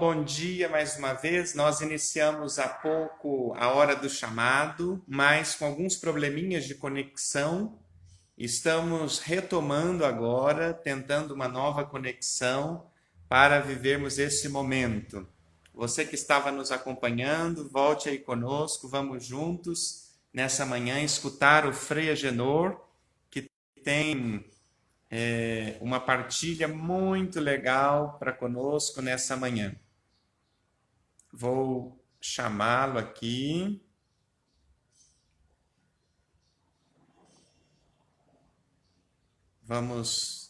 Bom dia mais uma vez. Nós iniciamos há pouco a hora do chamado, mas com alguns probleminhas de conexão. Estamos retomando agora, tentando uma nova conexão para vivermos esse momento. Você que estava nos acompanhando, volte aí conosco, vamos juntos nessa manhã escutar o Frei Agenor, que tem uma partilha muito legal para conosco nessa manhã. Vou chamá-lo aqui. Vamos.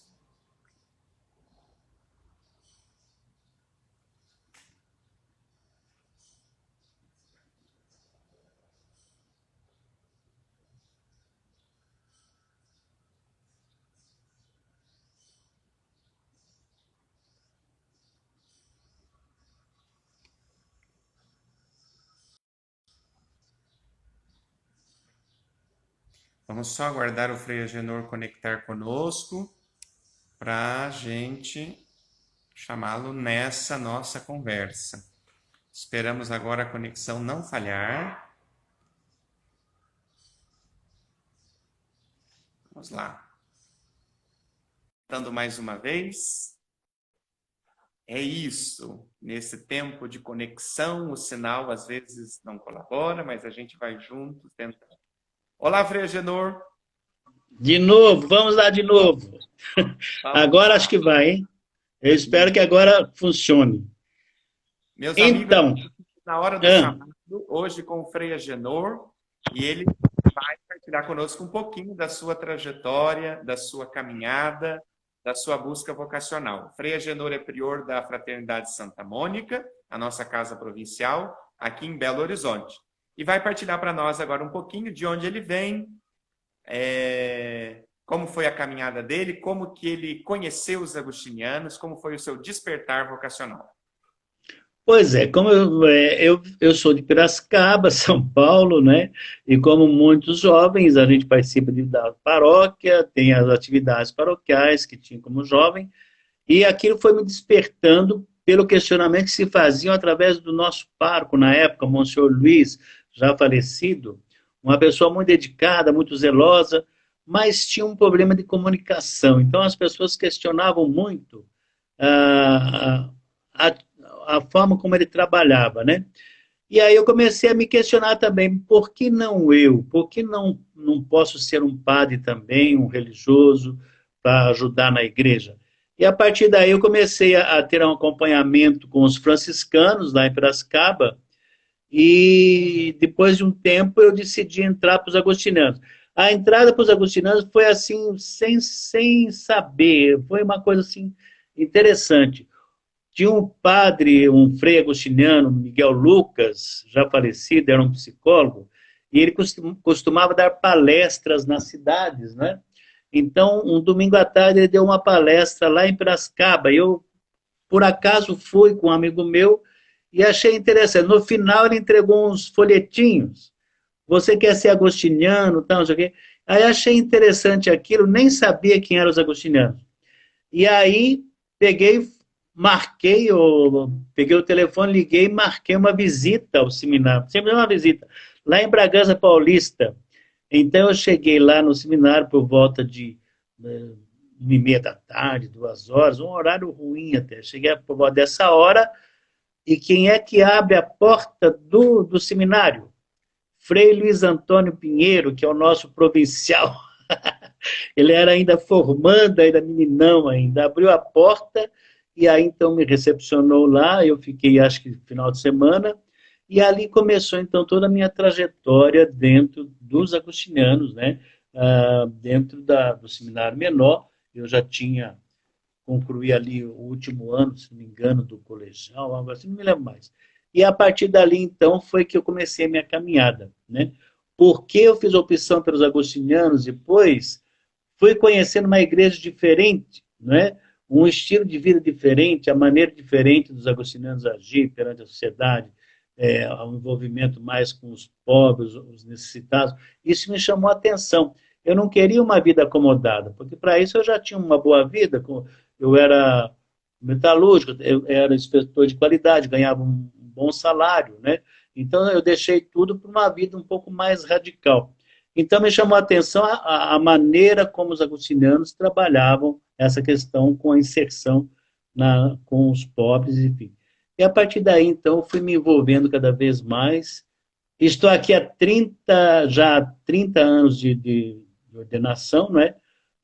Vamos só aguardar o Frei Agenor conectar conosco para a gente chamá-lo nessa nossa conversa. Esperamos agora a conexão não falhar. Vamos lá. Tentando mais uma vez. É isso. Nesse tempo de conexão, o sinal às vezes não colabora, mas a gente vai junto tentando. Olá, Frei Agenor. De novo, vamos lá de novo. Vamos Agora lá. acho que vai, hein? Eu espero que agora funcione. Meus amigos, Então, na hora do ah, chamado, hoje com o Frei Agenor, e ele vai partilhar conosco um pouquinho da sua trajetória, da sua caminhada, da sua busca vocacional. Frei Agenor é prior da Fraternidade Santa Mônica, a nossa casa provincial, aqui em Belo Horizonte. E vai partilhar para nós agora um pouquinho de onde ele vem, como foi a caminhada dele, como que ele conheceu os agostinianos, como foi o seu despertar vocacional. pois é, como eu sou de Piracicaba, São Paulo, né? E como muitos jovens, a gente participa da paróquia, tem as atividades paroquiais que tinha como jovem, e aquilo foi me despertando pelo questionamento que se faziam através do nosso pároco na época, Monsenhor Luiz, já falecido, uma pessoa muito dedicada, muito zelosa, mas tinha um problema de comunicação. Então as pessoas questionavam muito a, a, a forma como ele trabalhava, né? E aí eu comecei a me questionar também, por que não eu? Por que não posso ser um padre também, um religioso, para ajudar na igreja? E a partir daí eu comecei a ter um acompanhamento com os franciscanos lá em Piracicaba, e depois de um tempo eu decidi entrar para os agostinianos. A entrada para os agostinianos foi assim, sem saber, foi uma coisa assim interessante. Tinha um padre, um frei agostiniano, Miguel Lucas, já falecido, era um psicólogo, e ele costumava dar palestras nas cidades, né? Então, um domingo à tarde, ele deu uma palestra lá em Piracicaba. Eu, por acaso, fui com um amigo meu e achei interessante. No final, ele entregou uns folhetinhos. Você quer ser agostiniano, tal, não sei o quê. Aí achei interessante aquilo, nem sabia quem eram os agostinianos. E aí peguei, peguei o telefone, liguei e marquei uma visita ao seminário. Sempre uma visita, lá em Bragança Paulista. Então eu cheguei lá no seminário por volta de 1h30 da tarde, 2 horas, um horário ruim até. Cheguei por volta dessa hora, e quem é que abre a porta do seminário? Frei Luiz Antônio Pinheiro, que é o nosso provincial. Ele era ainda formando, ainda meninão ainda. Abriu a porta e aí então me recepcionou lá. Eu fiquei, acho que, final de semana. E ali começou então toda a minha trajetória dentro dos agostinianos, né? Dentro do seminário menor. Eu já tinha concluí ali o último ano, se não me engano, do colegial, algo assim, não me lembro mais. E a partir dali, então, foi que eu comecei a minha caminhada, né? Por que eu fiz a opção pelos agostinianos depois? Fui conhecendo uma igreja diferente, né? Um estilo de vida diferente, a maneira diferente dos agostinianos agir perante a sociedade, um envolvimento mais com os pobres, os necessitados. Isso me chamou a atenção. Eu não queria uma vida acomodada, porque para isso eu já tinha uma boa vida, eu era metalúrgico, eu era inspetor de qualidade, ganhava um bom salário, né? Então eu deixei tudo para uma vida um pouco mais radical. Então me chamou a atenção a maneira como os agostinianos trabalhavam essa questão com a inserção com os pobres, enfim. E a partir daí, então, fui me envolvendo cada vez mais. Estou aqui há 30, já há 30 anos de ordenação, né?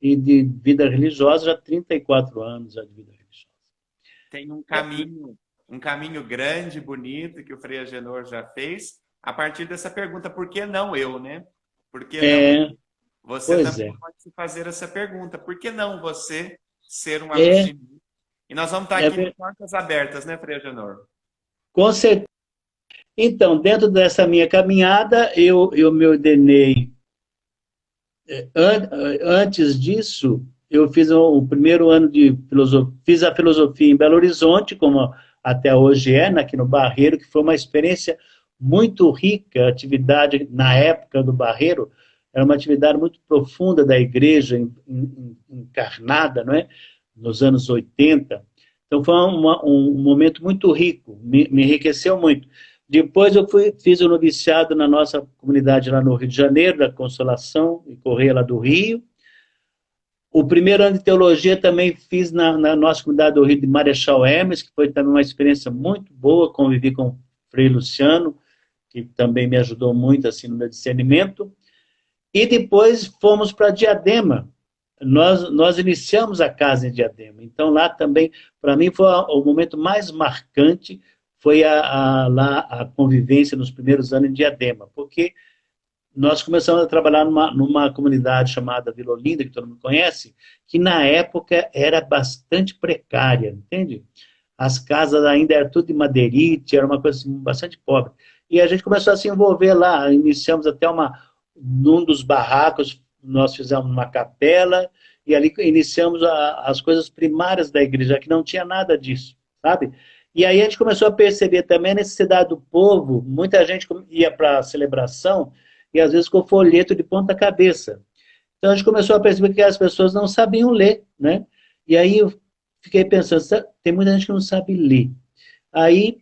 E de vida religiosa, já 34 anos já de vida religiosa. Tem um caminho grande, bonito, que o Frei Agenor já fez, a partir dessa pergunta, por que não eu, né? Por que não eu? É, Você pois também é. pode se fazer essa pergunta, por que não você ser um É, agostinho? E nós vamos estar é, aqui de portas abertas, né, Frei Agenor? com certeza. Então, dentro dessa minha caminhada, eu me ordenei. An- Antes disso, eu fiz o primeiro ano de filosofia, fiz a filosofia em Belo Horizonte, como até hoje é, aqui no Barreiro, que foi uma experiência muito rica, a atividade na época do Barreiro, era uma atividade muito profunda da igreja encarnada, não é? Nos anos 80. Então foi um momento muito rico, me enriqueceu muito. Depois fiz o noviciado na nossa comunidade lá no Rio de Janeiro, da Consolação e Correia lá do Rio. O primeiro ano de teologia também fiz na nossa comunidade do Rio de Marechal Hermes, que foi também uma experiência muito boa, convivi com o Frei Luciano, que também me ajudou muito assim no meu discernimento. E depois fomos para Diadema. Nós iniciamos a casa em Diadema. Então lá também, para mim, foi o momento mais marcante, foi lá a convivência nos primeiros anos em Diadema, porque nós começamos a trabalhar numa comunidade chamada Vila Olinda, que todo mundo conhece, que na época era bastante precária, entende? As casas ainda eram tudo de madeirite, era uma coisa assim, bastante pobre. E a gente começou a se envolver lá, iniciamos até num dos barracos, nós fizemos uma capela, e ali iniciamos as coisas primárias da igreja, que não tinha nada disso, sabe? E aí a gente começou a perceber também a necessidade do povo, muita gente ia para a celebração, e às vezes com folheto de ponta cabeça. Então a gente começou a perceber que as pessoas não sabiam ler, né? E aí eu fiquei pensando, tem muita gente que não sabe ler. Aí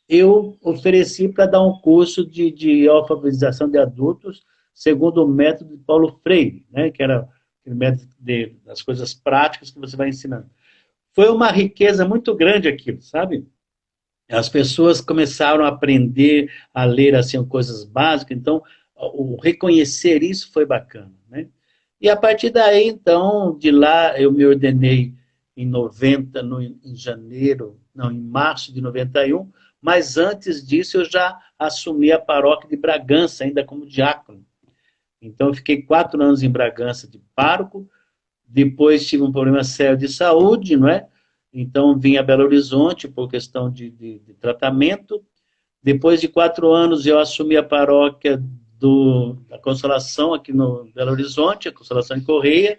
eu ofereci para dar um curso de alfabetização de adultos, segundo o método de Paulo Freire, né? Que era o método das coisas práticas que você vai ensinando. Foi uma riqueza muito grande aquilo, sabe? As pessoas começaram a aprender a ler assim coisas básicas, então o reconhecer isso foi bacana, né? E a partir daí, então, de lá eu me ordenei em 90, em janeiro, não, em março de 91, mas antes disso eu já assumi a paróquia de Bragança, ainda como diácono. Então eu fiquei 4 anos em Bragança de pároco, depois tive um problema sério de saúde, não é? Então vim a Belo Horizonte por questão de tratamento. Depois de 4 anos eu assumi a paróquia da Consolação aqui no Belo Horizonte, a Consolação em Correia,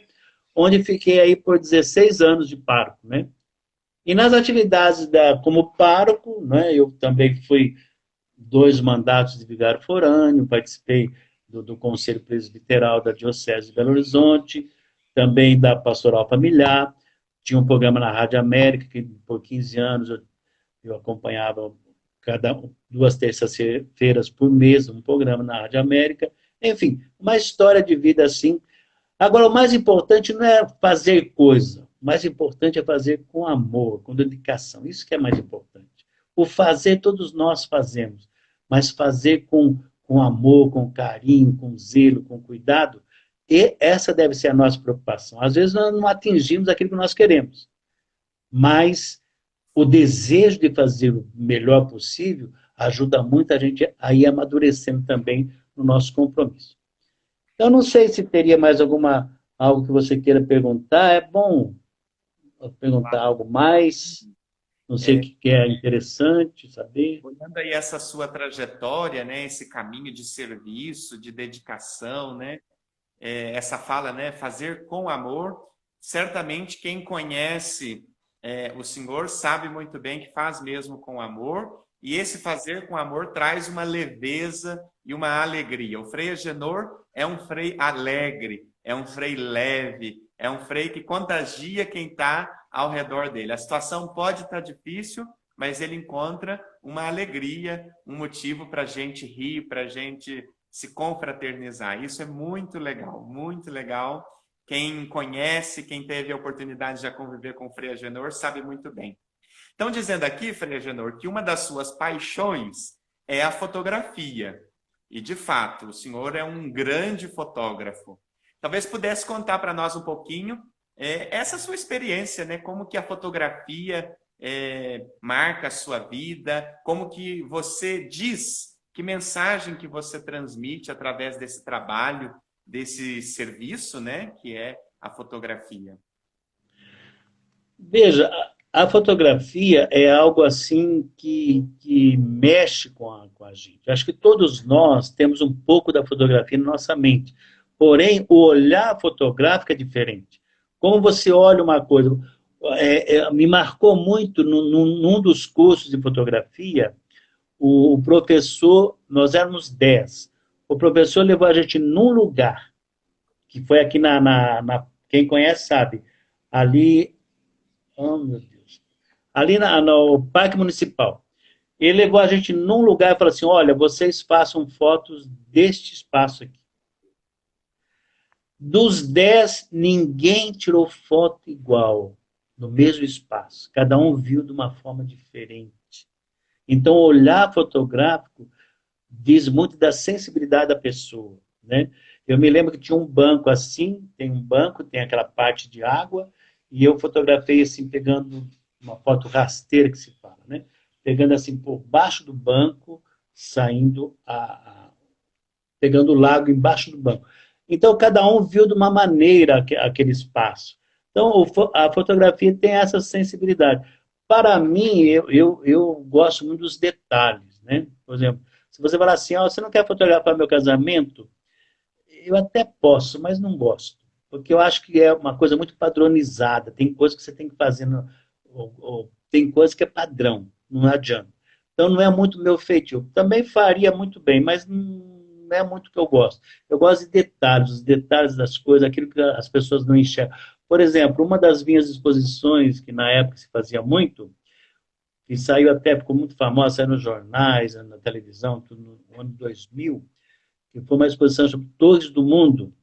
onde fiquei aí por 16 anos de pároco, né? E nas atividades como pároco, né, eu também fui 2 mandatos de vigário forâneo, participei do Conselho Presbiteral da Diocese de Belo Horizonte, também da Pastoral Familiar, tinha um programa na Rádio América, que por 15 anos eu acompanhava 2 terças-feiras por mês, um programa na Rádio América, enfim, uma história de vida assim. Agora, o mais importante não é fazer coisa, o mais importante é fazer com amor, com dedicação, isso que é mais importante. O fazer todos nós fazemos, mas fazer com amor, com carinho, com zelo, com cuidado, e essa deve ser a nossa preocupação. Às vezes nós não atingimos aquilo que nós queremos, mas o desejo de fazer o melhor possível ajuda muito a gente a ir amadurecendo também no nosso compromisso. Então, não sei se teria mais algo que você queira perguntar. É bom perguntar algo mais. Não sei o É, que é interessante saber. olhando aí essa sua trajetória, né, esse caminho de serviço, de dedicação, né, essa fala, né, fazer com amor, certamente quem conhece o Senhor sabe muito bem que faz mesmo com amor, e esse fazer com amor traz uma leveza e uma alegria. O Frei Agenor é um frei alegre, é um frei leve, é um frei que contagia quem está ao redor dele. A situação pode estar difícil, mas ele encontra uma alegria, um motivo para a gente rir, para a gente se confraternizar. Isso é muito legal, muito legal. Quem conhece, quem teve a oportunidade de conviver com o Frei Agenor, sabe muito bem. Então, dizendo aqui, Frei Agenor, que uma das suas paixões é a fotografia. E, de fato, o senhor é um grande fotógrafo. Talvez pudesse contar para nós um pouquinho essa sua experiência, né? Como que a fotografia marca a sua vida, como que você diz, que mensagem que você transmite através desse trabalho, desse serviço, né? Que é a fotografia. Veja, a fotografia é algo assim que mexe com a gente. Acho que todos nós temos um pouco da fotografia na nossa mente. Porém, o olhar fotográfico é diferente. Como você olha uma coisa, me marcou muito num dos cursos de fotografia, o professor, nós éramos 10. O professor levou a gente num lugar, que foi aqui quem conhece sabe, ali, oh meu Deus, ali no Parque Municipal. Ele levou a gente num lugar e falou assim, olha, vocês façam fotos deste espaço aqui. Dos 10, ninguém tirou foto igual, no mesmo espaço. Cada um viu de uma forma diferente. Então, o olhar fotográfico diz muito da sensibilidade da pessoa, né? Eu me lembro que tinha um banco assim, tem um banco, tem aquela parte de água, e eu fotografei assim, pegando uma foto rasteira que se fala, né? Pegando assim por baixo do banco, saindo pegando o lago embaixo do banco. Então, cada um viu de uma maneira aquele espaço. Então, a fotografia tem essa sensibilidade. Para mim, eu gosto muito dos detalhes, né? Por exemplo, se você falar assim, oh, você não quer fotografar meu casamento? Eu até posso, mas não gosto. Porque eu acho que é uma coisa muito padronizada. Tem coisas que você tem que fazer, tem coisas que é padrão, não adianta. Então, não é muito meu feitio. Também faria muito bem, mas não é muito o que eu gosto. Eu gosto de detalhes, os detalhes das coisas, aquilo que as pessoas não enxergam. Por exemplo, uma das minhas exposições, que na época se fazia muito, e saiu até, ficou muito famosa, saiu nos jornais, na televisão, tudo no ano 2000, que foi uma exposição sobre torres do mundo.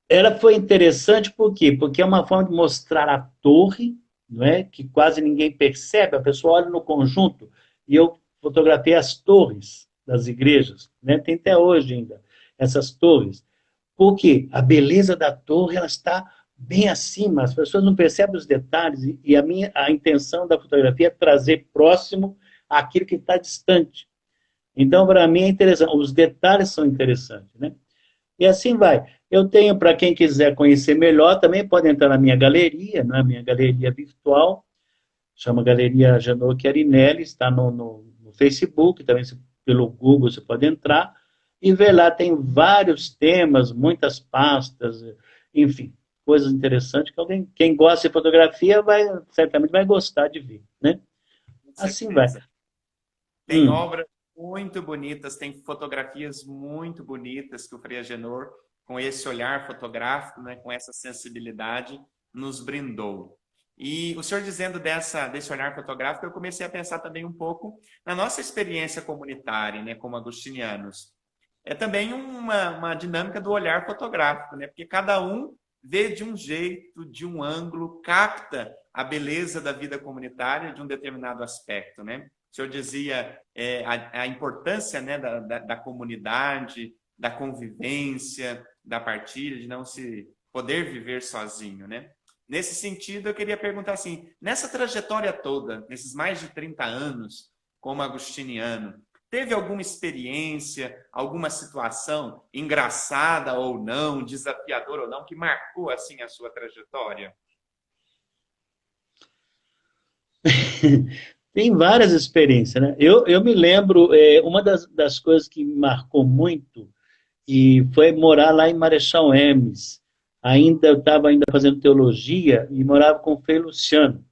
Ela foi interessante por quê? Porque é uma forma de mostrar a torre, não é? Que quase ninguém percebe, a pessoa olha no conjunto, e eu fotografei as torres das igrejas, né? Tem até hoje ainda essas torres. Porque a beleza da torre ela está bem acima, as pessoas não percebem os detalhes, e a intenção da fotografia é trazer próximo aquilo que está distante. Então, para mim, é interessante. Os detalhes são interessantes, né? E assim vai. Eu tenho, para quem quiser conhecer melhor, também pode entrar na minha galeria, na minha galeria virtual, chama Galeria Agenor Chiarinelli, está no Facebook, também pelo Google você pode entrar, e ver lá, tem vários temas, muitas pastas, enfim, coisas interessantes que quem gosta de fotografia, certamente vai gostar de ver, né? Com Assim vai. certeza. Tem obras muito bonitas, tem fotografias muito bonitas que o Frei Agenor, com esse olhar fotográfico, né, com essa sensibilidade, nos brindou. E o senhor dizendo desse olhar fotográfico, eu comecei a pensar também um pouco na nossa experiência comunitária, né, como agostinianos. É também uma dinâmica do olhar fotográfico, né, porque cada um vê de um jeito, de um ângulo, capta a beleza da vida comunitária de um determinado aspecto, né? O senhor dizia a importância, né, da comunidade, da convivência, da partilha, de não se poder viver sozinho, né? Nesse sentido, eu queria perguntar assim, nessa trajetória toda, nesses mais de 30 anos como agostiniano, teve alguma experiência, alguma situação engraçada ou não, desafiadora ou não, que marcou assim a sua trajetória? Tem várias experiências, né? Eu me lembro, uma das coisas que me marcou muito e foi morar lá em Marechal Hermes. Eu estava ainda fazendo teologia e morava com o Frei Luciano.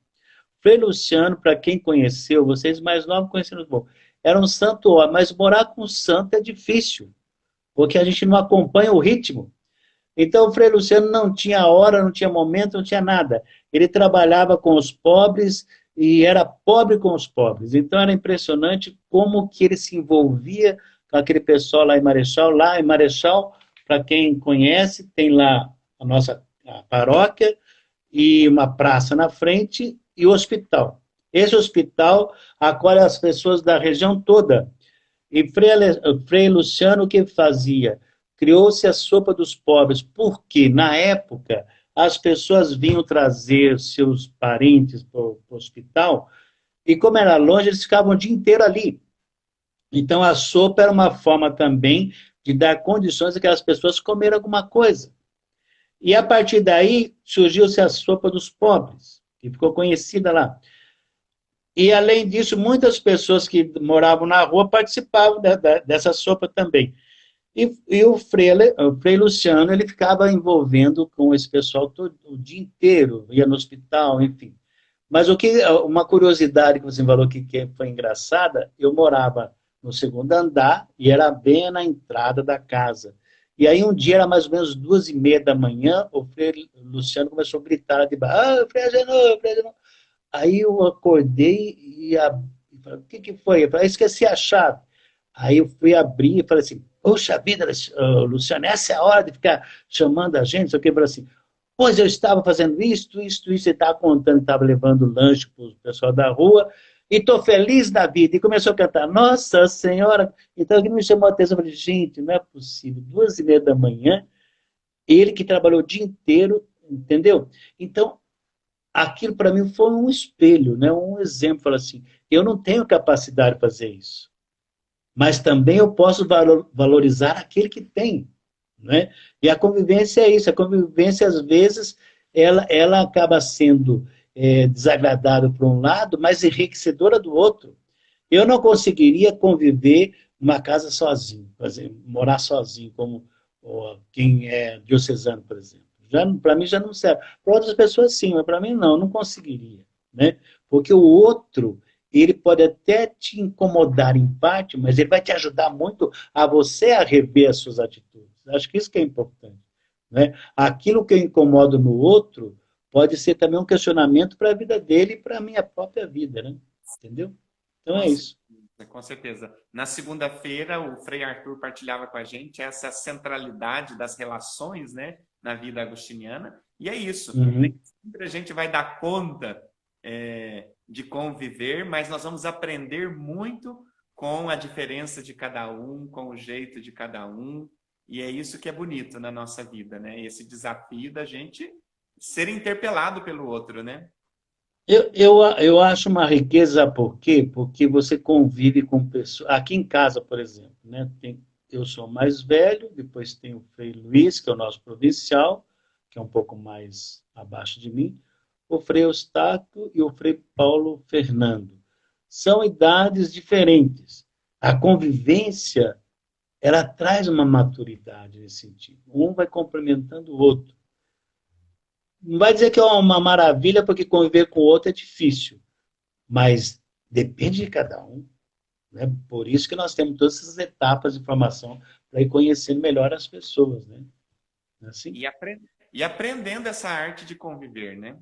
Frei Luciano, para quem conheceu, vocês mais novos conheceram bom, era um santo homem, mas morar com um santo é difícil, porque a gente não acompanha o ritmo. Então, o Frei Luciano não tinha hora, não tinha momento, não tinha nada. Ele trabalhava com os pobres e era pobre com os pobres. Então, era impressionante como que ele se envolvia com aquele pessoal lá em Marechal. Lá em Marechal, para quem conhece, tem lá a nossa a paróquia e uma praça na frente e o hospital. Esse hospital acolhe as pessoas da região toda. E Frei Luciano o que fazia? Criou-se a sopa dos pobres, porque na época as pessoas vinham trazer seus parentes para o hospital e como era longe, eles ficavam o dia inteiro ali. Então a sopa era uma forma também de dar condições a aquelas pessoas comerem alguma coisa. E a partir daí surgiu-se a sopa dos pobres, que ficou conhecida lá. E, além disso, muitas pessoas que moravam na rua participavam dessa sopa também. E o Frei Luciano ele ficava envolvendo com esse pessoal todo, o dia inteiro, ia no hospital, enfim. Mas uma curiosidade que você falou que foi engraçada, eu morava no segundo andar e era bem na entrada da casa. E aí um dia era mais ou menos 2h30 da manhã, o Frei Luciano começou a gritar lá de baixo, Frei Agenor, Frei Agenor. Aí eu acordei e falei, o que, que foi? Eu falei, esqueci a chave. Aí eu fui abrir e falei assim, poxa vida, Luciano, essa é a hora de ficar chamando a gente, só que eu falei assim, pois eu estava fazendo isto, você estava contando, estava levando lanche para o pessoal da rua, e estou feliz da vida. E começou a cantar, Nossa Senhora. Então aquilo me chamou a atenção, eu falei, gente, não é possível, 2h30 da manhã, ele que trabalhou o dia inteiro, entendeu? Então, aquilo para mim foi um espelho, né? Um exemplo, falar assim, eu não tenho capacidade de fazer isso, mas também eu posso valorizar aquele que tem, né? E a convivência é isso, a convivência às vezes ela acaba sendo desagradável por um lado, mas enriquecedora do outro. Eu não conseguiria conviver numa casa sozinho, por exemplo, morar sozinho, como quem é diocesano, por exemplo. Para mim já não serve. Para outras pessoas sim, mas para mim não conseguiria. Né? Porque o outro, ele pode até te incomodar em parte, mas ele vai te ajudar muito a você a rever as suas atitudes. Acho que isso que é importante. Né? Aquilo que eu incomodo no outro pode ser também um questionamento para a vida dele e para a minha própria vida. Né? Entendeu? Então Com é isso. certeza, com certeza. Na segunda-feira, o Frei Arthur partilhava com a gente essa centralidade das relações, né, na vida agostiniana. E é isso. Nem Uhum. sempre a gente vai dar conta de conviver, mas nós vamos aprender muito com a diferença de cada um, com o jeito de cada um. E é isso que é bonito na nossa vida, né? Esse desafio da gente ser interpelado pelo outro, né? Eu acho uma riqueza, por quê? Porque você convive com pessoas. Aqui em casa, por exemplo, né, eu sou mais velho, depois tem o Frei Luiz, que é o nosso provincial, que é um pouco mais abaixo de mim, o Frei Eustáquio e o Frei Paulo Fernando. São idades diferentes. A convivência, ela traz uma maturidade nesse sentido. Um vai complementando o outro. Não vai dizer que é uma maravilha, porque conviver com o outro é difícil, mas depende de cada um. Né? Por isso que nós temos todas essas etapas de formação para ir conhecendo melhor as pessoas. Né? Assim? E, e aprendendo essa arte de conviver, né?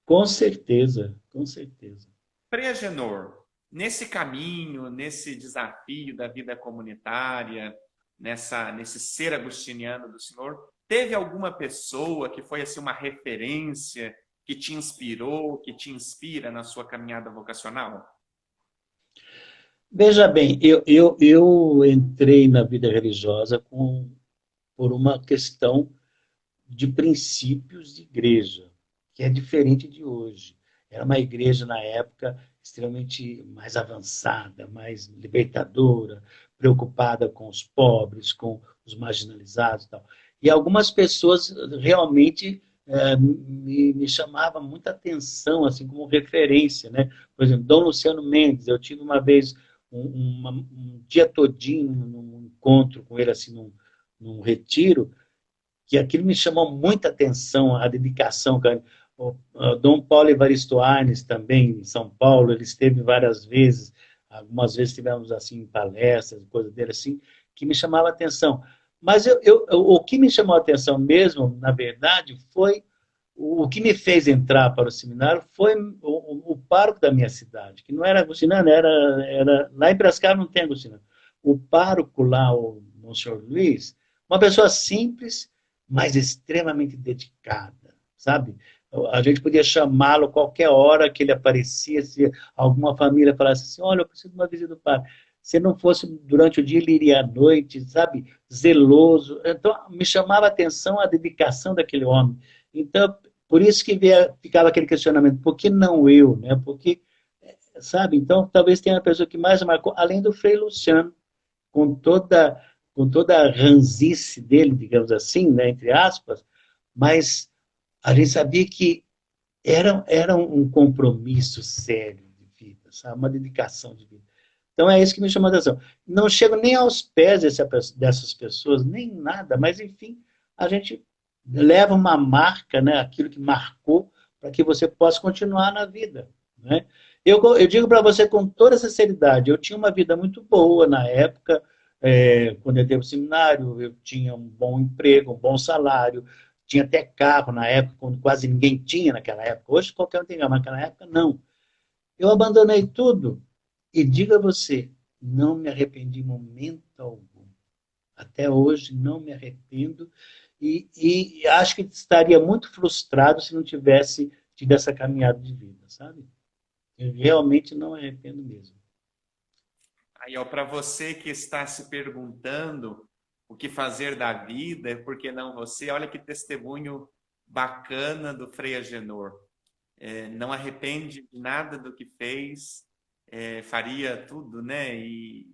Com certeza, com certeza. Frei Agenor, nesse caminho, nesse desafio da vida comunitária, nesse ser agostiniano do senhor, teve alguma pessoa que foi assim uma referência, que te inspirou, que te inspira na sua caminhada vocacional? Veja bem, eu entrei na vida religiosa por uma questão de princípios de igreja, que é diferente de hoje. Era uma igreja, na época, extremamente mais avançada, mais libertadora, preocupada com os pobres, com os marginalizados e tal. E algumas pessoas realmente me chamavam muita atenção, assim, como referência, né? Por exemplo, Dom Luciano Mendes, eu tive uma vez um dia todinho num encontro com ele, assim, num retiro, que aquilo me chamou muita atenção, a dedicação. O Dom Paulo Evaristo Arnes também, em São Paulo, ele esteve várias vezes, algumas vezes tivemos assim palestras, coisas dele assim, que me chamava a atenção. Mas o que me chamou a atenção mesmo, na verdade, foi o que me fez entrar para o seminário foi o pároco da minha cidade, que não era agostinano, era lá em Piracicaba não tem agostinano. O pároco lá, o Monsenhor Luiz, uma pessoa simples, mas extremamente dedicada, sabe? A gente podia chamá-lo qualquer hora que ele aparecia, se alguma família falasse assim, olha, eu preciso de uma visita do padre. Se não fosse durante o dia, ele iria à noite, sabe? Zeloso. Então, me chamava a atenção a dedicação daquele homem. Então, por isso que ficava aquele questionamento, por que não eu? Né? Porque, sabe? Então, talvez tenha a pessoa que mais marcou, além do Frei Luciano, com toda, com toda a ranzice dele, digamos assim, né? Entre aspas, mas a gente sabia que era um compromisso sério de vida, sabe? Uma dedicação de vida. Então é isso que me chamou a atenção. Não chego nem aos pés dessas pessoas, nem nada, mas enfim, a gente leva uma marca, né, aquilo que marcou, para que você possa continuar na vida. Né? Eu digo para você com toda sinceridade, eu tinha uma vida muito boa na época, quando eu entrei no seminário, eu tinha um bom emprego, um bom salário, tinha até carro na época, quando quase ninguém tinha naquela época. Hoje qualquer um tem carro, mas naquela época não. Eu abandonei tudo e digo a você, não me arrependi em momento algum. Até hoje não me arrependo e acho que estaria muito frustrado se não tivesse tido essa caminhada de vida, sabe? Eu realmente não me arrependo mesmo. Aí, ó, para você que está se perguntando o que fazer da vida, por que não você? Olha que testemunho bacana do Frei Agenor. Não arrepende de nada do que fez, faria tudo, né? E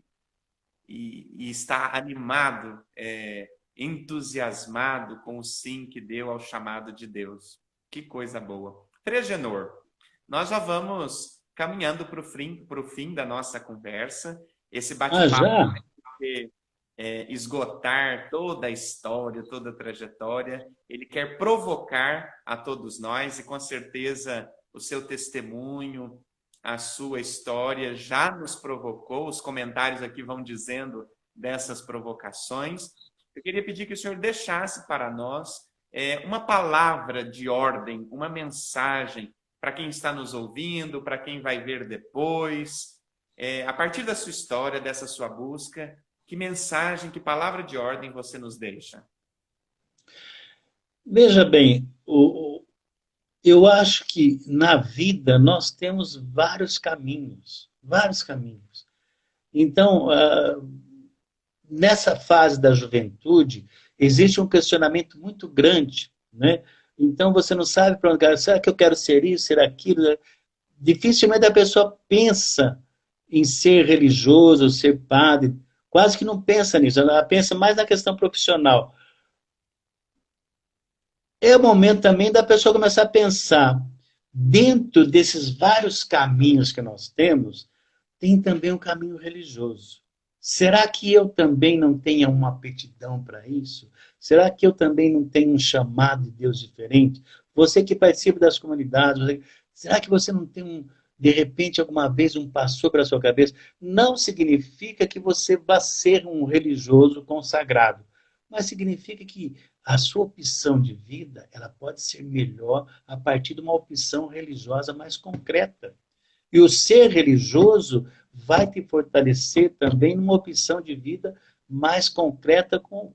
está animado, entusiasmado com o sim que deu ao chamado de Deus. Que coisa boa. Frei Agenor, nós já vamos caminhando para o fim da nossa conversa. Esse Ah, bate-papo já? vai esgotar toda a história, toda a trajetória. Ele quer provocar a todos nós e com certeza o seu testemunho, a sua história já nos provocou. Os comentários aqui vão dizendo dessas provocações. Eu queria pedir que o senhor deixasse para nós uma palavra de ordem, uma mensagem para quem está nos ouvindo, para quem vai ver depois. A partir da sua história, dessa sua busca, que mensagem, que palavra de ordem você nos deixa? Veja bem, eu acho que na vida nós temos vários caminhos, vários caminhos. Então, nessa fase da juventude, existe um questionamento muito grande, né? Então você não sabe para onde quer, será que eu quero ser isso, ser aquilo? Dificilmente a pessoa pensa em ser religioso, ser padre, quase que não pensa nisso, ela pensa mais na questão profissional. É o momento também da pessoa começar a pensar, dentro desses vários caminhos que nós temos, tem também um caminho religioso. Será que eu também não tenho uma aptidão para isso? Será que eu também não tenho um chamado de Deus diferente? Você que participa das comunidades, será que você não tem de repente, alguma vez passou pela sua cabeça? Não significa que você vá ser um religioso consagrado, mas significa que a sua opção de vida ela pode ser melhor a partir de uma opção religiosa mais concreta. E o ser religioso vai te fortalecer também numa opção de vida mais concreta com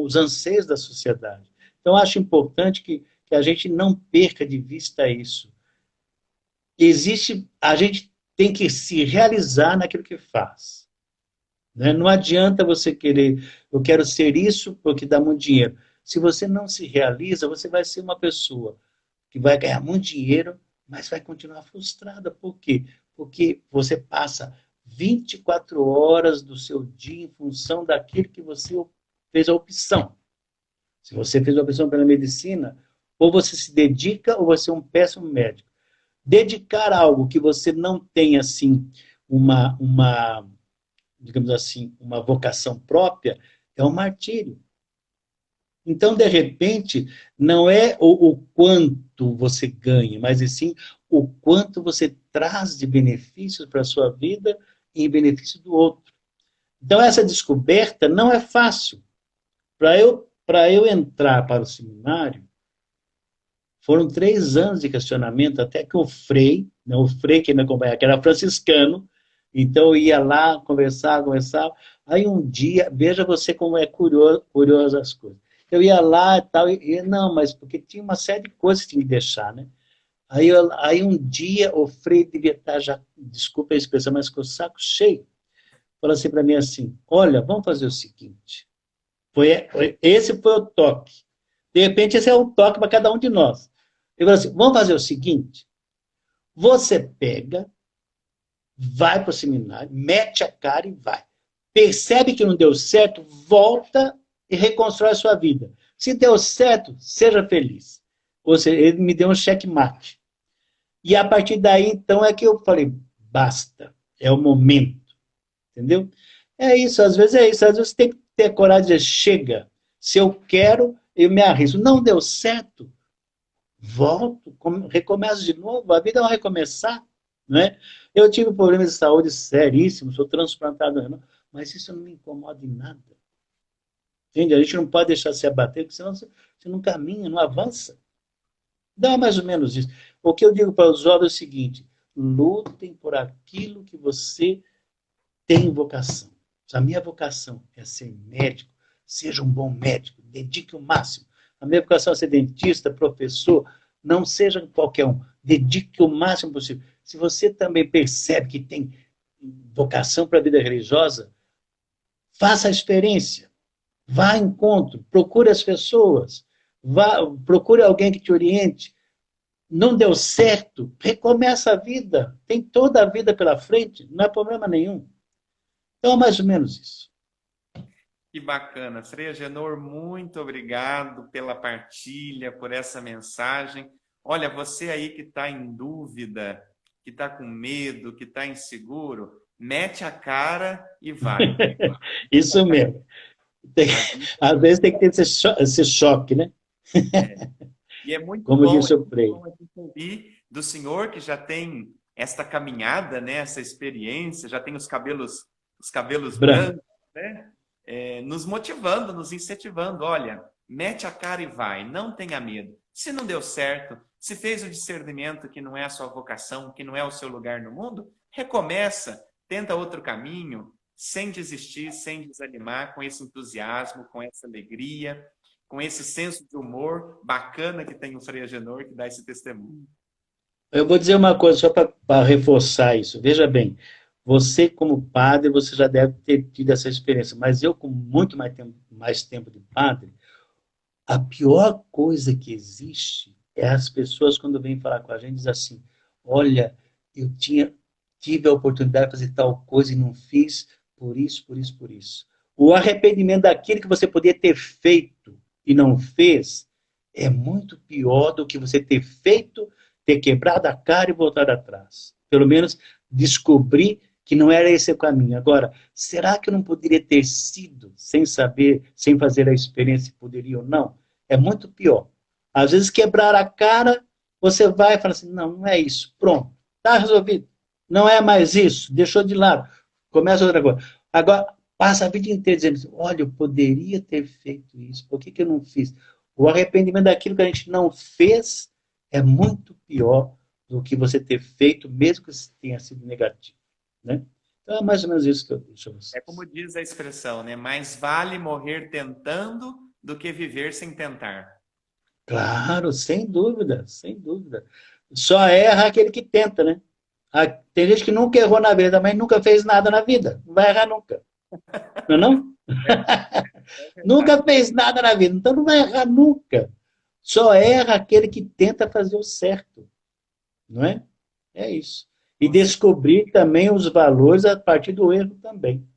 os anseios da sociedade. Então, acho importante que a gente não perca de vista isso. A gente tem que se realizar naquilo que faz. Né? Não adianta você querer, eu quero ser isso porque dá muito dinheiro. Se você não se realiza, você vai ser uma pessoa que vai ganhar muito dinheiro, mas vai continuar frustrada. Por quê? Porque você passa 24 horas do seu dia em função daquilo que você fez a opção. Se você fez a opção pela medicina, ou você se dedica ou você é um péssimo médico. Dedicar algo que você não tem assim uma digamos assim, uma vocação própria, é um martírio. Então, de repente, não é o quanto você ganha, mas e sim o quanto você traz de benefícios para a sua vida e em benefício do outro. Então, essa descoberta não é fácil. Para eu entrar para o seminário, foram 3 anos de questionamento, até que o Frei, né, o Frei que me acompanhava, que era franciscano, então eu ia lá conversar, conversar. Aí um dia, veja você como é curioso as coisas. Eu ia lá e tal, não, mas porque tinha uma série de coisas que tinha que deixar, né? Aí um dia o Frei devia estar já, desculpa a expressão, mas com o saco cheio. Falou assim para mim assim, olha, vamos fazer o seguinte. Esse foi o toque. De repente, esse é um toque para cada um de nós. Ele falou assim, vamos fazer o seguinte, você pega, vai para o seminário, mete a cara e vai. Percebe que não deu certo, volta e reconstrói a sua vida. Se deu certo, seja feliz. Ou seja, ele me deu um checkmate. E a partir daí, então, é que eu falei, basta, é o momento, entendeu? É isso, às vezes é isso, às vezes tem que ter coragem de dizer, chega, se eu quero, eu me arrisco. Não deu certo, volto, recomeço de novo, a vida é um recomeçar, né? Eu tive problemas de saúde seríssimos, sou transplantado renal, mas isso não me incomoda em nada. Entende? A gente não pode deixar se abater, porque senão você não caminha, não avança. Dá mais ou menos isso. O que eu digo para os jovens é o seguinte, lutem por aquilo que você tem vocação. A minha vocação é ser médico, seja um bom médico, dedique o máximo. A minha vocação é ser dentista, professor, não seja qualquer um, dedique o máximo possível. Se você também percebe que tem vocação para a vida religiosa, faça a experiência, vá a encontro, procure as pessoas, procure alguém que te oriente. Não deu certo, recomeça a vida, tem toda a vida pela frente, não é problema nenhum. Então é mais ou menos isso. Que bacana. Frei Agenor, muito obrigado pela partilha, por essa mensagem. Olha, você aí que está em dúvida, que está com medo, que está inseguro, mete a cara e vai. Isso mesmo. Tem, A vida às vezes tem que ter esse choque, né? é. E Como disse é o muito Frei. bom a gente ouvir do senhor que já tem esta caminhada, né, essa experiência, já tem os cabelos Branco. brancos, né, nos motivando, nos incentivando. Olha, mete a cara e vai, não tenha medo. Se não deu certo, se fez o discernimento que não é a sua vocação, que não é o seu lugar no mundo, recomeça, tenta outro caminho, sem desistir, sem desanimar, com esse entusiasmo, com essa alegria, com esse senso de humor bacana que tem o Frei Agenor, que dá esse testemunho. Eu vou dizer uma coisa só para reforçar isso. Veja bem, você como padre, você já deve ter tido essa experiência, mas eu com muito mais tempo de padre, a pior coisa que existe é as pessoas quando vêm falar com a gente diz assim, olha, tive a oportunidade de fazer tal coisa e não fiz por isso, por isso, por isso. O arrependimento daquilo que você poderia ter feito e não fez é muito pior do que você ter feito, ter quebrado a cara e voltado atrás. Pelo menos descobrir que não era esse o caminho. Agora, será que eu não poderia ter sido, sem saber, sem fazer a experiência, poderia ou não? É muito pior. Às vezes, quebrar a cara, você vai e fala assim, não, não é isso. Pronto, está resolvido. Não é mais isso, deixou de lado. Começa outra coisa. Agora, passa a vida inteira dizendo assim, olha, eu poderia ter feito isso, por que eu não fiz? O arrependimento daquilo que a gente não fez é muito pior do que você ter feito, mesmo que tenha sido negativo. Né? Então é mais ou menos isso que eu deixo a É vocês. como diz a expressão, né? Mais vale morrer tentando do que viver sem tentar. Claro, sem dúvida, sem dúvida. Só erra aquele que tenta, né? Tem gente que nunca errou na vida, mas nunca fez nada na vida. Não vai errar nunca. Não é não? É, é Nunca verdade. fez nada na vida, então não vai errar nunca. Só erra aquele que tenta fazer o certo, não é? É isso. E Com certeza. descobrir também os valores a partir do erro também.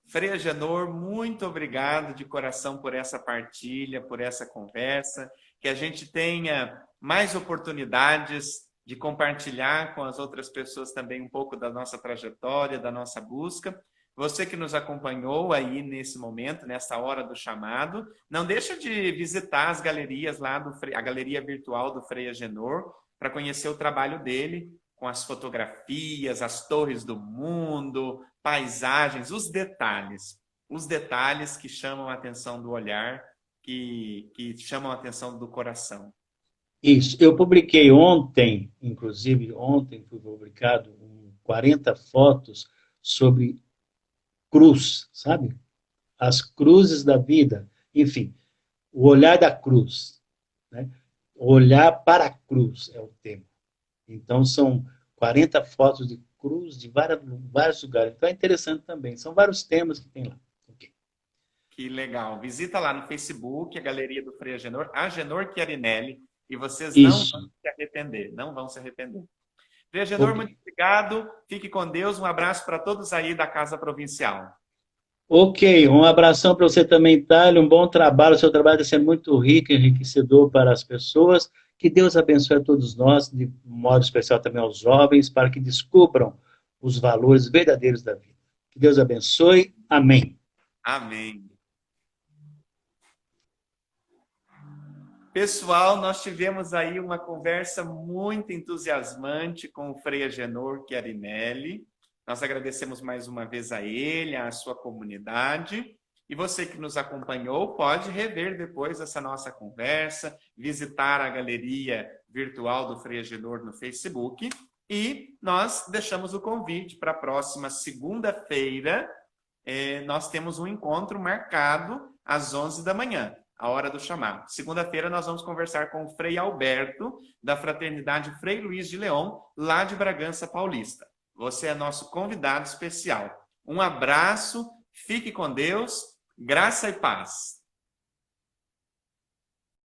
Frei Agenor, muito obrigado de coração por essa partilha, por essa conversa. Que a gente tenha mais oportunidades de compartilhar com as outras pessoas também um pouco da nossa trajetória, da nossa busca. Você que nos acompanhou aí nesse momento, nessa hora do chamado, não deixa de visitar as galerias lá a galeria virtual do Frei Agenor, para conhecer o trabalho dele, com as fotografias, as torres do mundo, paisagens, os detalhes. os detalhes que chamam a atenção do olhar, que chamam a atenção do coração. Isso. Eu publiquei ontem, inclusive ontem foi publicado 40 fotos sobre cruz, sabe? As cruzes da vida, enfim, o olhar da cruz, né? Olhar para a cruz é o tema. Então, são 40 fotos de cruz de vários lugares. Então, é interessante também. São vários temas que tem lá. Okay. Que legal. Visita lá no Facebook a Galeria do Frei Agenor Chiarinelli e vocês não Isso. vão se arrepender. Não vão se arrepender. Frei Agenor, muito obrigado. Fique com Deus. Um abraço para todos aí da Casa Provincial. Ok, um abração para você também, Thalio. Um bom trabalho. O seu trabalho está sendo muito rico e enriquecedor para as pessoas. Que Deus abençoe a todos nós, de modo especial também aos jovens, para que descubram os valores verdadeiros da vida. Que Deus abençoe. Amém. Amém. Pessoal, nós tivemos aí uma conversa muito entusiasmante com o Frei Agenor Chiarinelli. Nós agradecemos mais uma vez a ele, à sua comunidade. E você que nos acompanhou pode rever depois essa nossa conversa, visitar a galeria virtual do Frei Agenor no Facebook. E nós deixamos o convite para a próxima segunda-feira. Nós temos um encontro marcado às 11 da manhã, a hora do chamado. Segunda-feira nós vamos conversar com o Frei Alberto, da Fraternidade Frei Luís de Leão, lá de Bragança Paulista. Você é nosso convidado especial. Um abraço, fique com Deus, graça e paz.